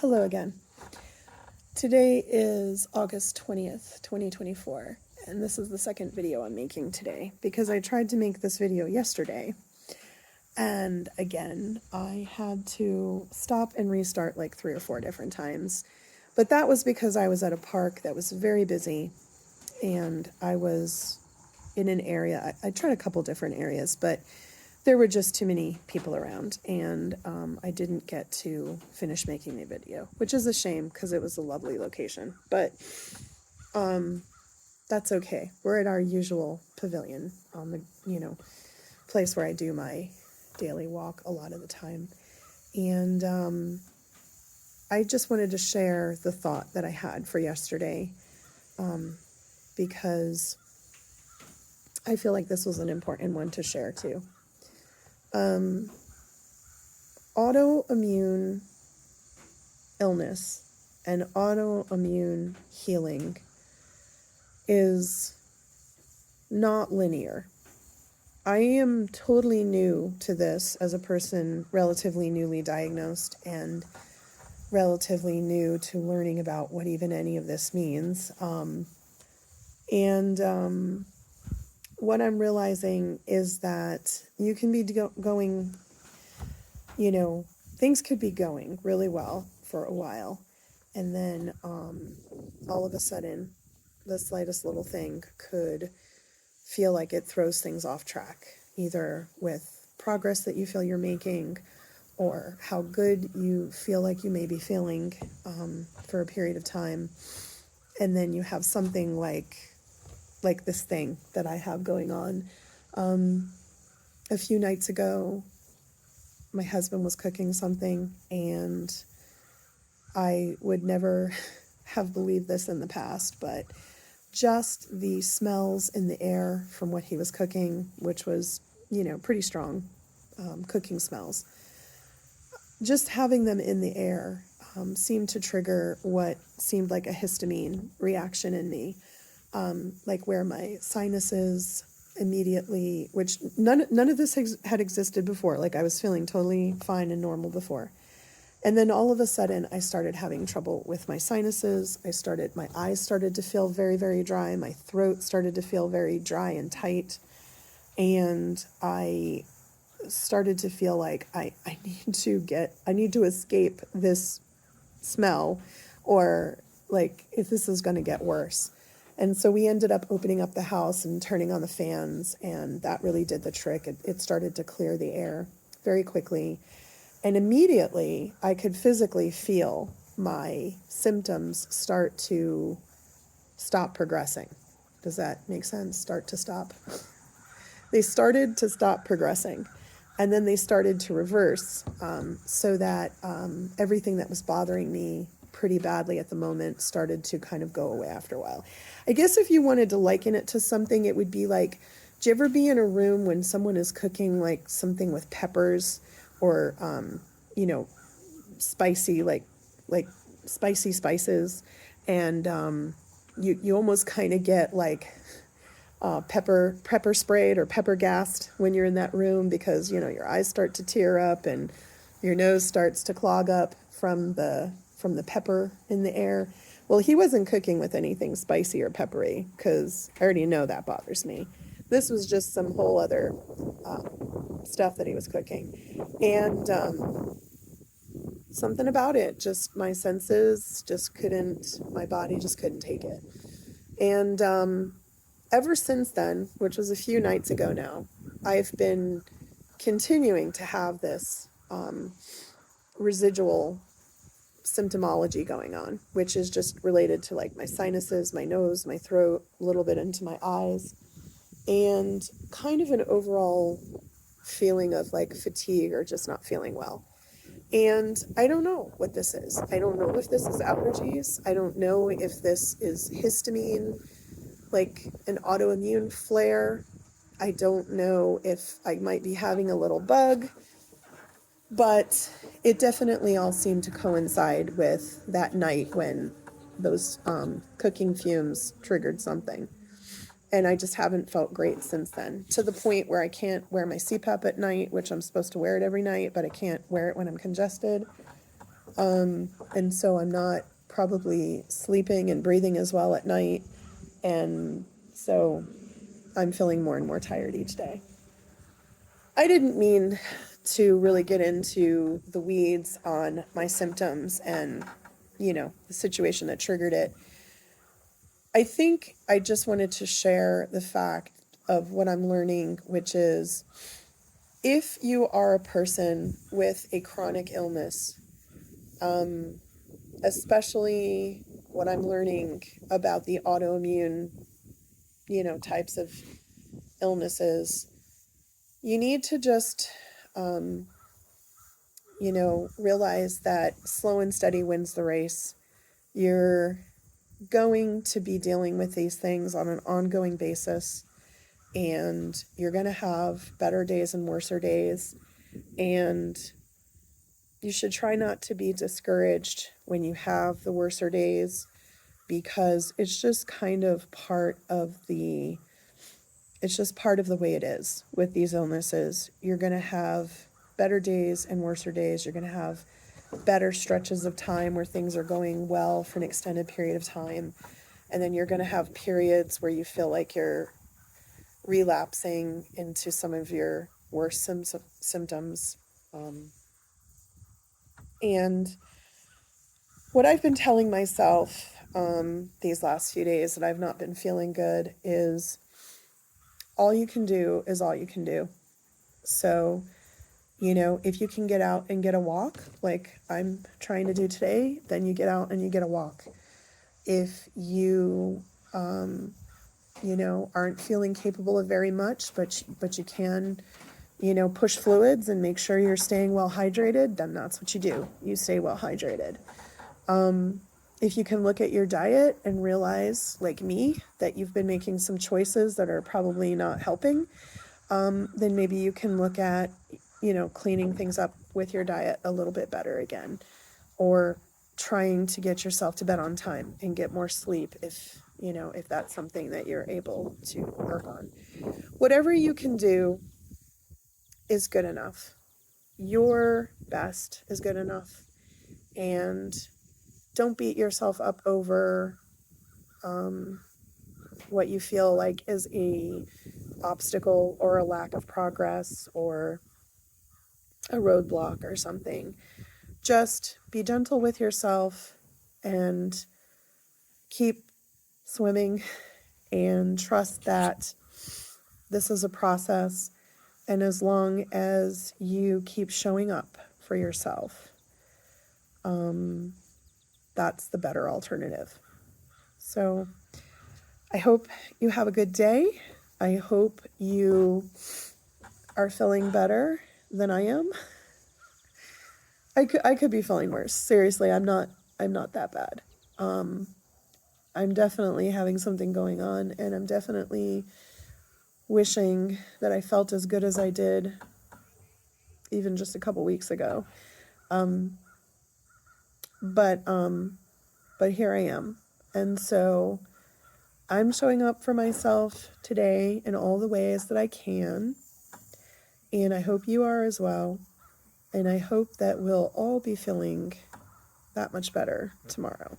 Hello again. Today is August 20th, 2024, and this is the second video I'm making today because I tried to make this video yesterday, and again, I had to stop and restart like 3 or 4 different times. But that was because I was at a park that was very busy, and I was in an area, I tried a couple different areas, but there were just too many people around, and I didn't get to finish making the video, which is a shame because it was a lovely location. But that's okay. We're at our usual pavilion on the, place where I do my daily walk a lot of the time. And I just wanted to share the thought that I had for yesterday because I feel like this was an important one to share too. Autoimmune illness and autoimmune healing is not linear. I am totally new to this as a person relatively newly diagnosed and relatively new to learning about what even any of this means. What I'm realizing is that you can be going, things could be going really well for a while, and then all of a sudden, the slightest little thing could feel like it throws things off track, either with progress that you feel you're making or how good you feel like you may be feeling for a period of time. And then you have something like this thing that I have going on. A few nights ago, my husband was cooking something, and I would never have believed this in the past, but just the smells in the air from what he was cooking, which was, pretty strong cooking smells, just having them in the air seemed to trigger what seemed like a histamine reaction in me. Like where my sinuses immediately, which none of this had existed before. Like I was feeling totally fine and normal before. And then all of a sudden I started having trouble with my sinuses. My eyes started to feel very, very dry. My throat started to feel very dry and tight. And I started to feel like I need to escape this smell, or like if this is going to get worse. And so we ended up opening up the house and turning on the fans, and that really did the trick. It started to clear the air very quickly. And immediately I could physically feel my symptoms start to stop progressing. Does that make sense? Start to stop. They started to stop progressing, and then they started to reverse, so that everything that was bothering me pretty badly at the moment started to kind of go away after a while. I guess if you wanted to liken it to something, it would be like, do you ever be in a room when someone is cooking like something with peppers or, spicy, like spicy spices, and you almost kind of get like pepper sprayed or pepper gassed when you're in that room because, your eyes start to tear up and your nose starts to clog up from the pepper in the air. Well, he wasn't cooking with anything spicy or peppery because I already know that bothers me. This was just some whole other stuff that he was cooking. And something about it, just my senses just couldn't, my body just couldn't take it. And ever since then, which was a few nights ago now, I've been continuing to have this residual symptomology going on, which is just related to like my sinuses, my nose, my throat, a little bit into my eyes, and kind of an overall feeling of like fatigue or just not feeling well. And I don't know what this is. I don't know if this is allergies. I don't know if this is histamine, like an autoimmune flare. I don't know if I might be having a little bug. But it definitely all seemed to coincide with that night when those cooking fumes triggered something. And I just haven't felt great since then, to the point where I can't wear my CPAP at night, which I'm supposed to wear it every night, but I can't wear it when I'm congested. And so I'm not probably sleeping and breathing as well at night. And so I'm feeling more and more tired each day. I didn't mean to really get into the weeds on my symptoms and, the situation that triggered it. I think I just wanted to share the fact of what I'm learning, which is if you are a person with a chronic illness, especially what I'm learning about the autoimmune, types of illnesses, you need to just, realize that slow and steady wins the race. You're going to be dealing with these things on an ongoing basis, and you're going to have better days and worser days. And you should try not to be discouraged when you have the worser days, because it's just kind of part of the way it is with these illnesses. You're going to have better days and worser days. You're going to have better stretches of time where things are going well for an extended period of time. And then you're going to have periods where you feel like you're relapsing into some of your worst symptoms. And what I've been telling myself these last few days that I've not been feeling good is all you can do is all you can do. So, if you can get out and get a walk, like I'm trying to do today, then you get out and you get a walk. If you, aren't feeling capable of very much, but you can, push fluids and make sure you're staying well hydrated, then that's what you do. You stay well hydrated. If you can look at your diet and realize, like me, that you've been making some choices that are probably not helping, then maybe you can look at, cleaning things up with your diet a little bit better again, or trying to get yourself to bed on time and get more sleep if that's something that you're able to work on. Whatever you can do is good enough. Your best is good enough. And don't beat yourself up over what you feel like is a obstacle or a lack of progress or a roadblock or something. Just be gentle with yourself and keep swimming and trust that this is a process. And as long as you keep showing up for yourself, that's the better alternative. So I hope you have a good day. I hope you are feeling better than I am. I could be feeling worse. Seriously, I'm not that bad. I'm definitely having something going on, and I'm definitely wishing that I felt as good as I did even just a couple weeks ago. But here I am. And so I'm showing up for myself today in all the ways that I can. And I hope you are as well. And I hope that we'll all be feeling that much better tomorrow.